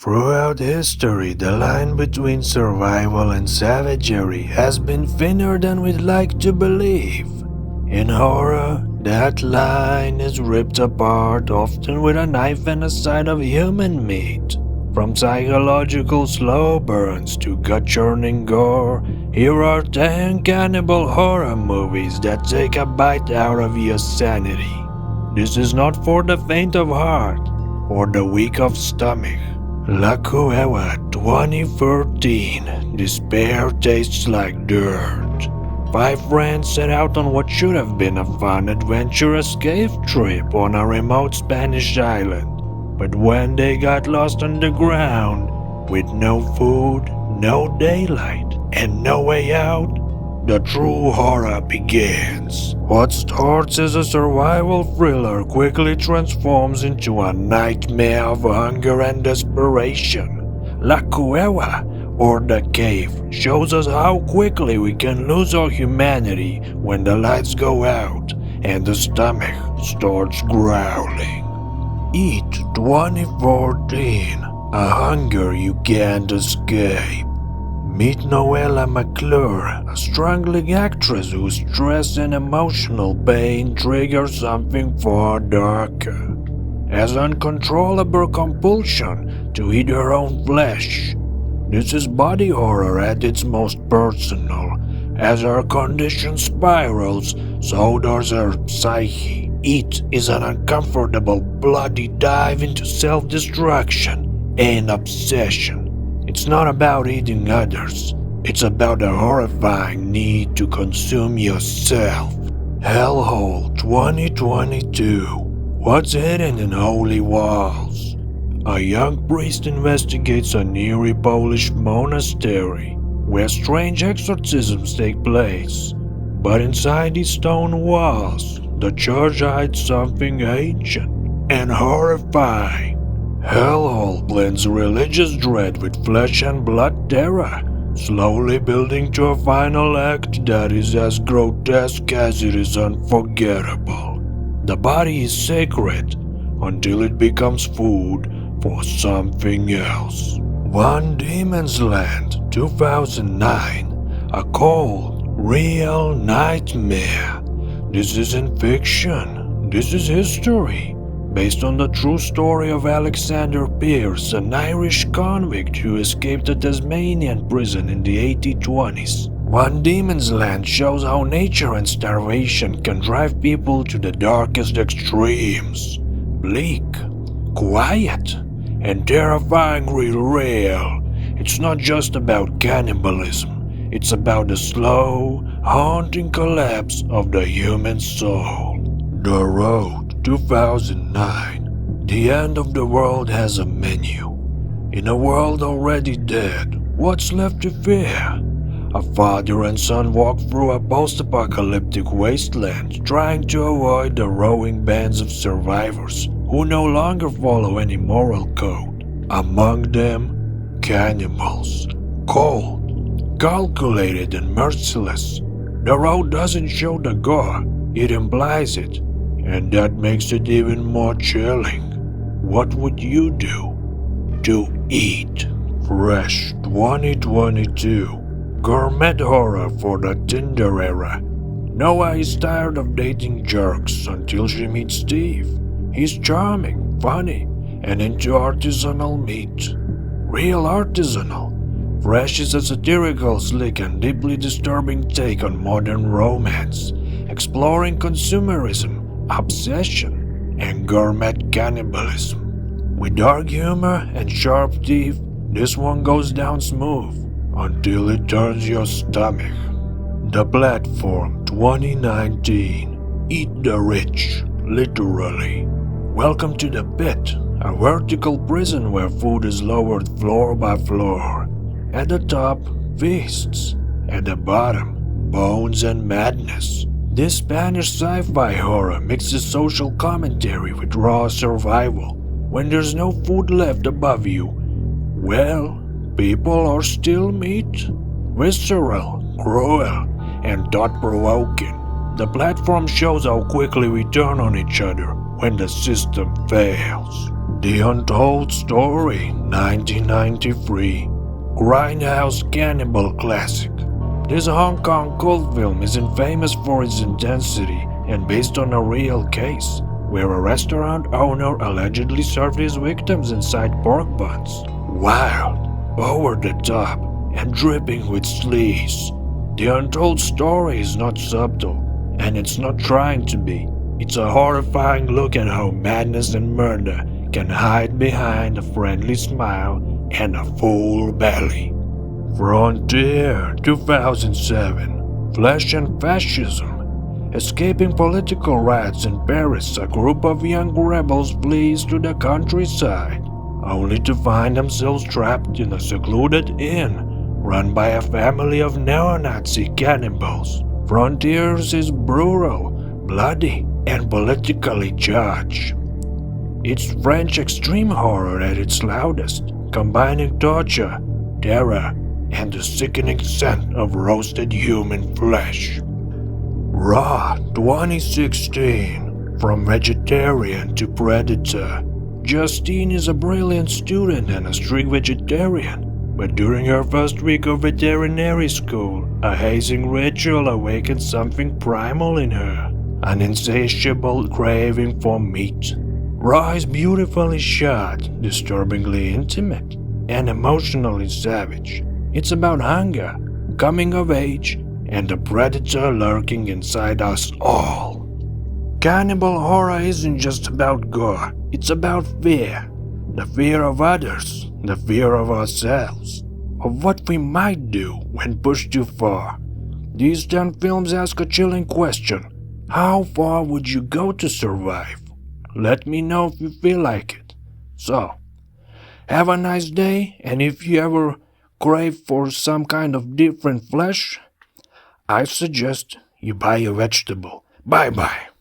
Throughout history, the line between survival and savagery has been thinner than we'd like to believe. In horror, that line is ripped apart, often with a knife and a side of human meat. From psychological slow burns to gut-churning gore, here are 10 cannibal horror movies that take a bite out of your sanity. This is not for the faint of heart or the weak of stomach. La Cueva 2013. Despair tastes like dirt. 5 friends set out on what should have been a fun adventure escape trip on a remote Spanish island. But when they got lost underground, with no food, no daylight, and no way out, the true horror begins. What starts as a survival thriller quickly transforms into a nightmare of hunger and desperation. La Cueva, or The Cave, shows us how quickly we can lose our humanity when the lights go out and the stomach starts growling. Eat 2014, a hunger you can't escape. Meet Noella McClure, a struggling actress whose stress and emotional pain trigger something far darker. As uncontrollable compulsion to eat her own flesh. This is body horror at its most personal. As her condition spirals, so does her psyche. It is an uncomfortable, bloody dive into self-destruction and obsession. It's not about eating others, it's about the horrifying need to consume yourself. Hellhole 2022. What's hidden in holy walls? A young priest investigates a nearly Polish monastery where strange exorcisms take place. But inside these stone walls, the church hides something ancient and horrifying. Hellhole blends religious dread with flesh and blood terror, slowly building to a final act that is as grotesque as it is unforgettable. The body is sacred until it becomes food for something else. One Demon's Land 2009. A cold, real nightmare. This isn't fiction, this is history. Based on the true story of Alexander Pierce, an Irish convict who escaped a Tasmanian prison in the 1820s. One Demon's Land shows how nature and starvation can drive people to the darkest extremes. Bleak, quiet, and terrifyingly real. It's not just about cannibalism, it's about the slow, haunting collapse of the human soul. The Road 2009. The end of the world has a menu. In a world already dead, what's left to fear? A father and son walk through a post-apocalyptic wasteland, trying to avoid the rowing bands of survivors who no longer follow any moral code. Among them, cannibals. Cold, calculated, and merciless. The road doesn't show the gore, it implies it. And that makes it even more chilling. What would you do to eat? Fresh 2022. Gourmet horror for the Tinder era. Noah is tired of dating jerks until she meets Steve. He's charming, funny, and into artisanal meat. Real artisanal. Fresh is a satirical, slick, and deeply disturbing take on modern romance, exploring consumerism, obsession, and gourmet cannibalism. With dark humor and sharp teeth, this one goes down smooth until it turns your stomach. The Platform 2019. Eat the rich, literally. Welcome to the pit, a vertical prison where food is lowered floor by floor. At the top, feasts. At the bottom, bones and madness. This Spanish sci-fi horror mixes social commentary with raw survival. When there's no food left above you, well, people are still meat. Visceral, cruel, and thought-provoking. The platform shows how quickly we turn on each other when the system fails. The Untold Story, 1993. Grindhouse Cannibal Classic. This Hong Kong cult film isn't famous for its intensity and based on a real case, where a restaurant owner allegedly served his victims inside pork buns. Wild, over the top, and dripping with sleaze. The Untold Story is not subtle, and it's not trying to be. It's a horrifying look at how madness and murder can hide behind a friendly smile and a full belly. Frontier, 2007. Flesh and Fascism. Escaping political riots in Paris, a group of young rebels flees to the countryside, only to find themselves trapped in a secluded inn run by a family of neo-Nazi cannibals. Frontiers is brutal, bloody, and politically charged. It's French extreme horror at its loudest, combining torture, terror, and the sickening scent of roasted human flesh. Raw, 2016. From vegetarian to predator. Justine is a brilliant student and a strict vegetarian, but during her first week of veterinary school, a hazing ritual awakens something primal in her, an insatiable craving for meat. Raw is beautifully shot, disturbingly intimate, and emotionally savage. It's about hunger, coming of age, and the predator lurking inside us all. Cannibal horror isn't just about gore, it's about fear. The fear of others, the fear of ourselves, of what we might do when pushed too far. These 10 films ask a chilling question. How far would you go to survive? Let me know if you feel like it. So, have a nice day, and if you ever crave for some kind of different flesh, I suggest you buy a vegetable. Bye-bye.